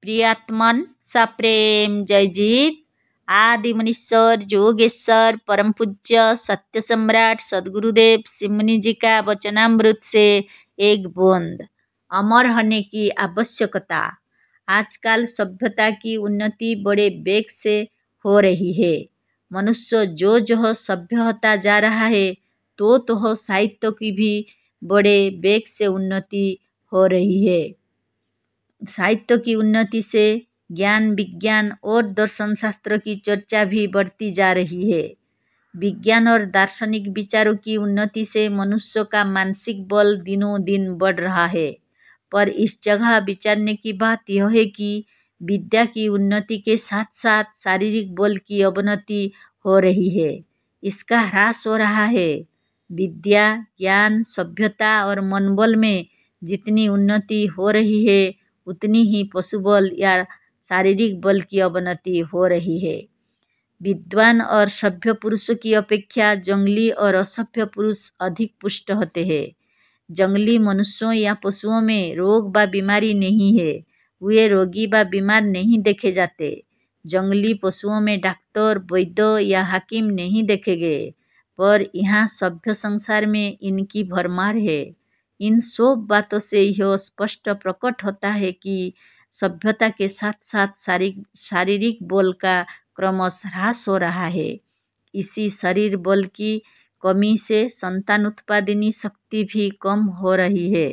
प्रियात्मन सप्रेम जय जीव आदि मुनीश्वर योगेश्वर परम पूज्य सत्य सम्राट सदगुरुदेव सिमनी जी का वचनामृत से एक बूंद। अमर होने की आवश्यकता। आजकल सभ्यता की उन्नति बड़े वेग से हो रही है। मनुष्य जो सभ्य होता जा रहा है तो साहित्य की भी बड़े वेग से उन्नति हो रही है। साहित्य की उन्नति से ज्ञान विज्ञान और दर्शन शास्त्र की चर्चा भी बढ़ती जा रही है। विज्ञान और दार्शनिक विचारों की उन्नति से मनुष्य का मानसिक बल दिनों दिन बढ़ रहा है। पर इस जगह विचारने की बात यह है कि विद्या की उन्नति के साथ साथ शारीरिक बल की अवनति हो रही है, इसका ह्रास हो रहा है। विद्या ज्ञान सभ्यता और मनोबल में जितनी उन्नति हो रही है उतनी ही पशुबल या शारीरिक बल की अवनति हो रही है। विद्वान और सभ्य पुरुषों की अपेक्षा जंगली और असभ्य पुरुष अधिक पुष्ट होते हैं। जंगली मनुष्यों या पशुओं में रोग व बीमारी नहीं है, वे रोगी व बीमार नहीं देखे जाते। जंगली पशुओं में डॉक्टर वैद्य या हाकिम नहीं देखे गए, पर यहाँ सभ्य संसार में इनकी भरमार है। इन सब बातों से यह स्पष्ट प्रकट होता है कि सभ्यता के साथ साथ शारीरिक बल का क्रमश ह्रास हो रहा है। इसी शरीर बल की कमी से संतान उत्पादनी शक्ति भी कम हो रही है।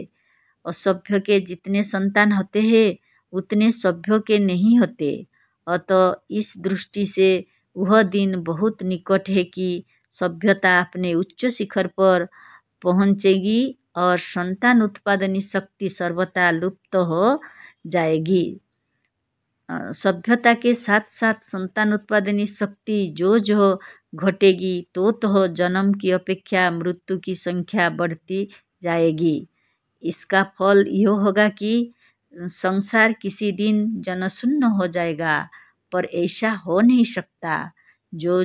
असभ्य के जितने संतान होते हैं उतने सभ्यों के नहीं होते। अतः इस दृष्टि से वह दिन बहुत निकट है कि सभ्यता अपने उच्च शिखर पर पहुंचेगी और संतान उत्पादनी शक्ति सर्वथा लुप्त हो जाएगी। सभ्यता के साथ साथ संतान उत्पादनी शक्ति जो घटेगी तो जन्म की अपेक्षा मृत्यु की संख्या बढ़ती जाएगी। इसका फल यह होगा कि संसार किसी दिन जनशून्य हो जाएगा, पर ऐसा हो नहीं सकता। जो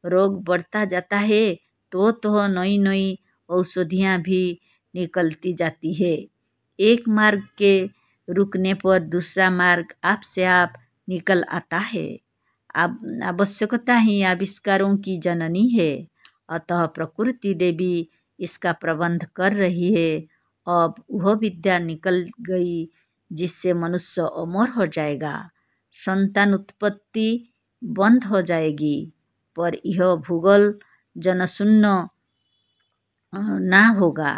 रोग बढ़ता जाता है तो नई नई औषधियाँ भी निकलती जाती है। एक मार्ग के रुकने पर दूसरा मार्ग आप से आप निकल आता है। आवश्यकता ही आविष्कारों की जननी है, अतः प्रकृति देवी इसका प्रबंध कर रही है। अब वह विद्या निकल गई जिससे मनुष्य अमर हो जाएगा। संतान उत्पत्ति बंद हो जाएगी, पर यह भूगोल जनशून्य ना होगा,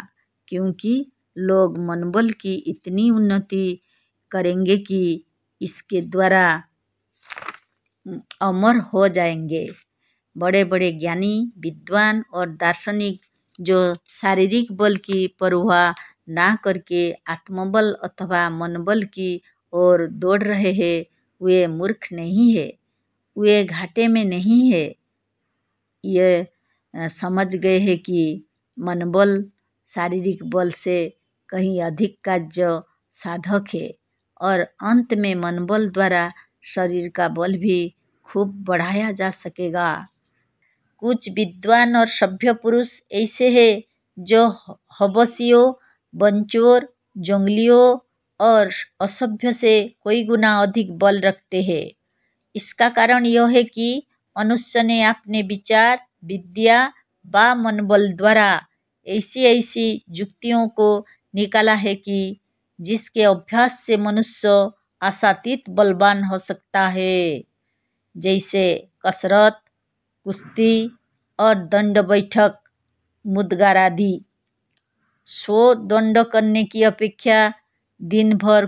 क्योंकि लोग मनोबल की इतनी उन्नति करेंगे कि इसके द्वारा अमर हो जाएंगे। बड़े बड़े ज्ञानी विद्वान और दार्शनिक जो शारीरिक बल की परवाह ना करके आत्मबल अथवा मनोबल की ओर दौड़ रहे हैं, वे मूर्ख नहीं है, वे घाटे में नहीं है। ये समझ गए हैं कि मनोबल शारीरिक बल से कहीं अधिक कार्य साधक है और अंत में मनोबल द्वारा शरीर का बल भी खूब बढ़ाया जा सकेगा। कुछ विद्वान और सभ्य पुरुष ऐसे हैं जो हवसियों, बंचोर, जंगलियों और असभ्य से कई गुना अधिक बल रखते हैं। इसका कारण यह है कि मनुष्य ने अपने विचार विद्या व मनोबल द्वारा ऐसी युक्तियों को निकाला है कि जिसके अभ्यास से मनुष्य आशातीत बलवान हो सकता है, जैसे कसरत, कुश्ती और दंड बैठक, मुद्गर आदि। 100 दंड करने की अपेक्षा दिन भर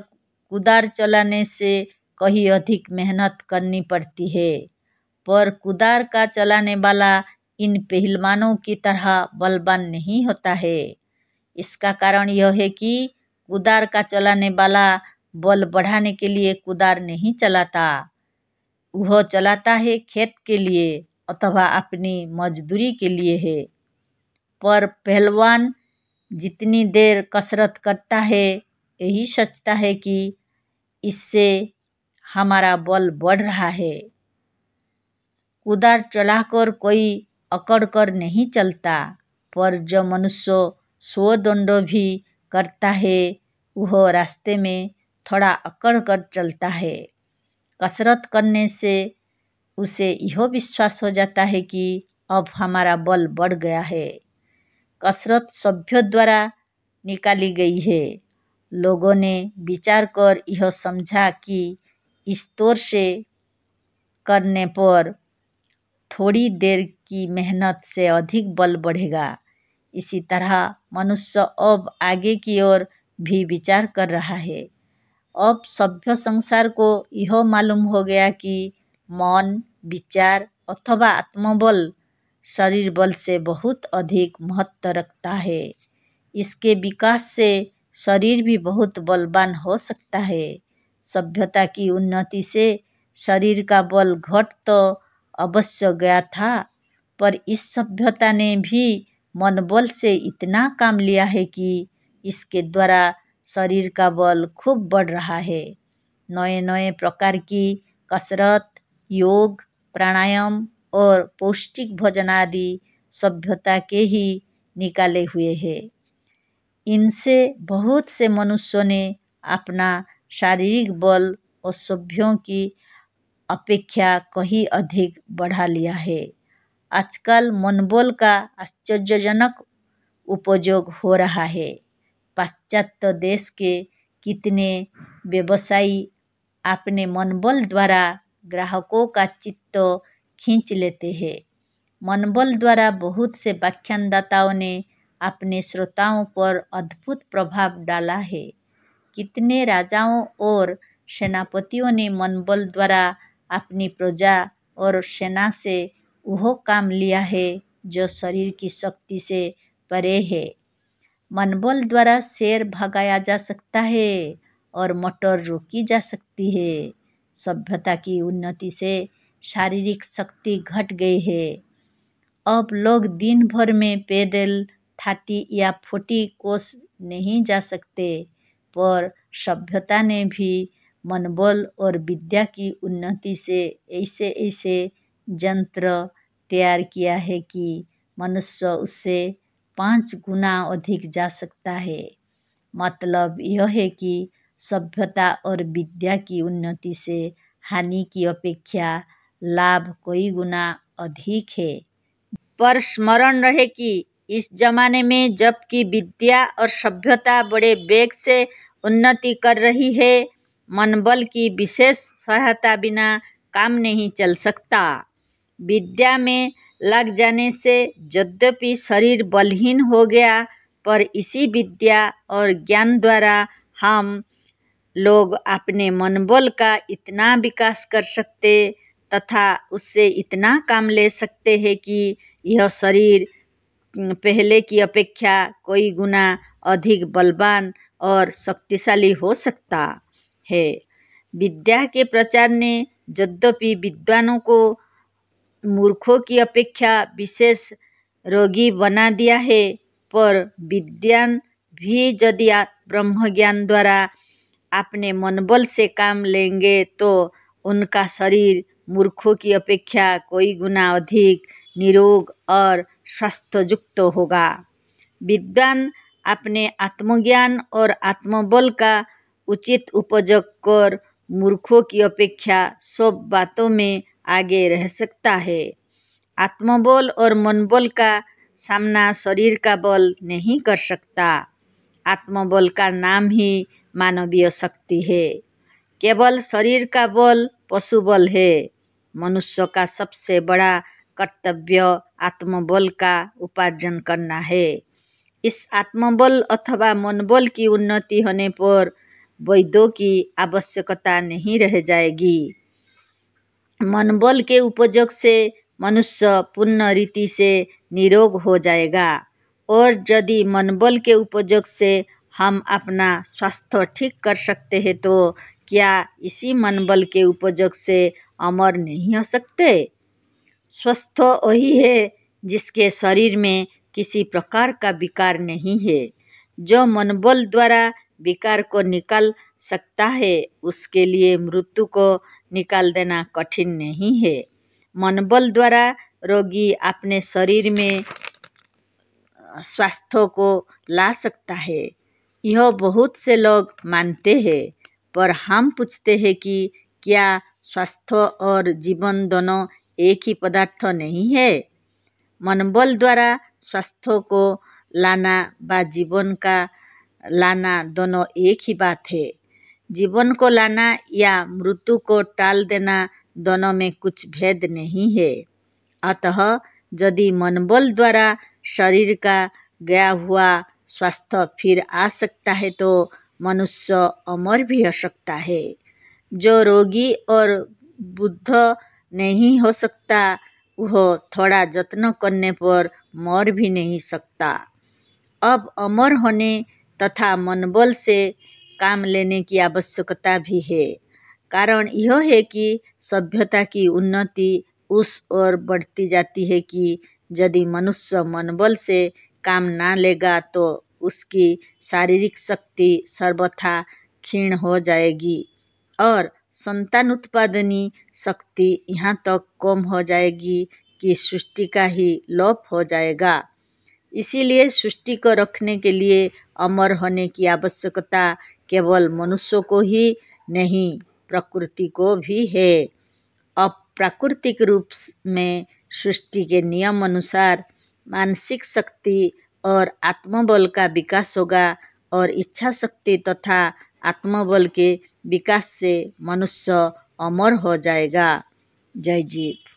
कुदार चलाने से कहीं अधिक मेहनत करनी पड़ती है, पर कुदार का चलाने वाला इन पहलवानों की तरह बलवान नहीं होता है। इसका कारण यह है कि कुदार का चलाने वाला बल बढ़ाने के लिए कुदार नहीं चलाता, वह चलाता है खेत के लिए अथवा अपनी मजदूरी के लिए है। पर पहलवान जितनी देर कसरत करता है यही सोचता है कि इससे हमारा बल बढ़ रहा है। कुदार चलाकर कोई अकड़ कर नहीं चलता, पर जो मनुष्य 100 दंड भी करता है वह रास्ते में थोड़ा अकड़ कर चलता है। कसरत करने से उसे यह विश्वास हो जाता है कि अब हमारा बल बढ़ गया है। कसरत सभ्यों द्वारा निकाली गई है। लोगों ने विचार कर यह समझा कि इस तौर से करने पर थोड़ी देर की मेहनत से अधिक बल बढ़ेगा। इसी तरह मनुष्य अब आगे की ओर भी विचार कर रहा है। अब सभ्य संसार को यह मालूम हो गया कि मन, विचार अथवा आत्मबल शरीर बल से बहुत अधिक महत्व रखता है। इसके विकास से शरीर भी बहुत बलवान हो सकता है। सभ्यता की उन्नति से शरीर का बल घट तो अवश्य गया था, पर इस सभ्यता ने भी मनोबल से इतना काम लिया है कि इसके द्वारा शरीर का बल खूब बढ़ रहा है। नए नए प्रकार की कसरत, योग, प्राणायाम और पौष्टिक भोजन आदि सभ्यता के ही निकाले हुए हैं। इनसे बहुत से मनुष्यों ने अपना शारीरिक बल और सभ्यों की अपेक्षा कहीं अधिक बढ़ा लिया है। आजकल मनोबल का आश्चर्यजनक उपयोग हो रहा है। पाश्चात्य देश के कितने व्यवसायी अपने मनोबल द्वारा ग्राहकों का चित्त खींच लेते हैं। मनोबल द्वारा बहुत से व्याख्यानदाताओं ने अपने श्रोताओं पर अद्भुत प्रभाव डाला है। कितने राजाओं और सेनापतियों ने मनोबल द्वारा अपनी प्रजा और सेना से वह काम लिया है जो शरीर की शक्ति से परे है। मनोबल द्वारा शेर भगाया जा सकता है और मोटर रोकी जा सकती है। सभ्यता की उन्नति से शारीरिक शक्ति घट गई है। अब लोग दिन भर में पैदल 30 या 40 कोस नहीं जा सकते, पर सभ्यता ने भी मनोबल और विद्या की उन्नति से ऐसे ऐसे यंत्र तैयार किया है कि मनुष्य उससे 5 गुना अधिक जा सकता है। मतलब यह है कि सभ्यता और विद्या की उन्नति से हानि की अपेक्षा लाभ कई गुना अधिक है। पर स्मरण रहे कि इस जमाने में जबकि विद्या और सभ्यता बड़े वेग से उन्नति कर रही है, मनोबल की विशेष सहायता बिना काम नहीं चल सकता। विद्या में लग जाने से यद्यपि शरीर बलहीन हो गया, पर इसी विद्या और ज्ञान द्वारा हम लोग अपने मनोबल का इतना विकास कर सकते तथा उससे इतना काम ले सकते हैं कि यह शरीर पहले की अपेक्षा कई गुना अधिक बलवान और शक्तिशाली हो सकता है। विद्या के प्रचार ने यद्यपि विद्वानों को मूर्खों की अपेक्षा विशेष रोगी बना दिया है, पर विद्वान भी यदि ब्रह्म ज्ञान द्वारा अपने मनोबल से काम लेंगे तो उनका शरीर मूर्खों की अपेक्षा कई गुना अधिक निरोग और स्वास्थ्ययुक्त होगा। विद्वान अपने आत्मज्ञान और आत्मबल का उचित उपयोग कर मूर्खों की अपेक्षा सब बातों में आगे रह सकता है। आत्मबल और मनोबल का सामना शरीर का बल नहीं कर सकता। आत्मबल का नाम ही मानवीय शक्ति है। केवल शरीर का बल पशु बल है। मनुष्य का सबसे बड़ा कर्तव्य आत्मबल का उपार्जन करना है। इस आत्मबल अथवा मनोबल की उन्नति होने पर वैद्यों की आवश्यकता नहीं रह जाएगी। मनोबल के उपयोग से मनुष्य पूर्ण रीति से निरोग हो जाएगा, और यदि मनोबल के उपयोग से हम अपना स्वास्थ्य ठीक कर सकते हैं तो क्या इसी मनोबल के उपयोग से अमर नहीं हो सकते? स्वस्थ वही है जिसके शरीर में किसी प्रकार का विकार नहीं है। जो मनोबल द्वारा विकार को निकाल सकता है, उसके लिए मृत्यु को निकाल देना कठिन नहीं है। मनोबल द्वारा रोगी अपने शरीर में स्वास्थ्य को ला सकता है। यह बहुत से लोग मानते हैं, पर हम पूछते हैं कि क्या स्वास्थ्य और जीवन दोनों एक ही पदार्थ नहीं है? मनोबल द्वारा स्वास्थ्य को लाना व जीवन का लाना दोनों एक ही बात है। जीवन को लाना या मृत्यु को टाल देना दोनों में कुछ भेद नहीं है। अतः यदि मनोबल द्वारा शरीर का गया हुआ स्वास्थ्य फिर आ सकता है तो मनुष्य अमर भी हो सकता है। जो रोगी और बुद्ध नहीं हो सकता वह थोड़ा यत्न करने पर मर भी नहीं सकता। अब अमर होने तथा मनोबल से काम लेने की आवश्यकता भी है। कारण यह है कि सभ्यता की उन्नति उस ओर बढ़ती जाती है कि यदि मनुष्य मनोबल से काम ना लेगा तो उसकी शारीरिक शक्ति सर्वथा क्षीण हो जाएगी और संतान उत्पादनी शक्ति यहाँ तक कम हो जाएगी कि सृष्टि का ही लोप हो जाएगा। इसीलिए सृष्टि को रखने के लिए अमर होने की आवश्यकता केवल मनुष्य को ही नहीं प्रकृति को भी है। अब प्राकृतिक रूप में सृष्टि के नियम अनुसार मानसिक शक्ति और आत्मबल का विकास होगा और इच्छा शक्ति तथा आत्मबल के विकास से मनुष्य अमर हो जाएगा। जय जीव।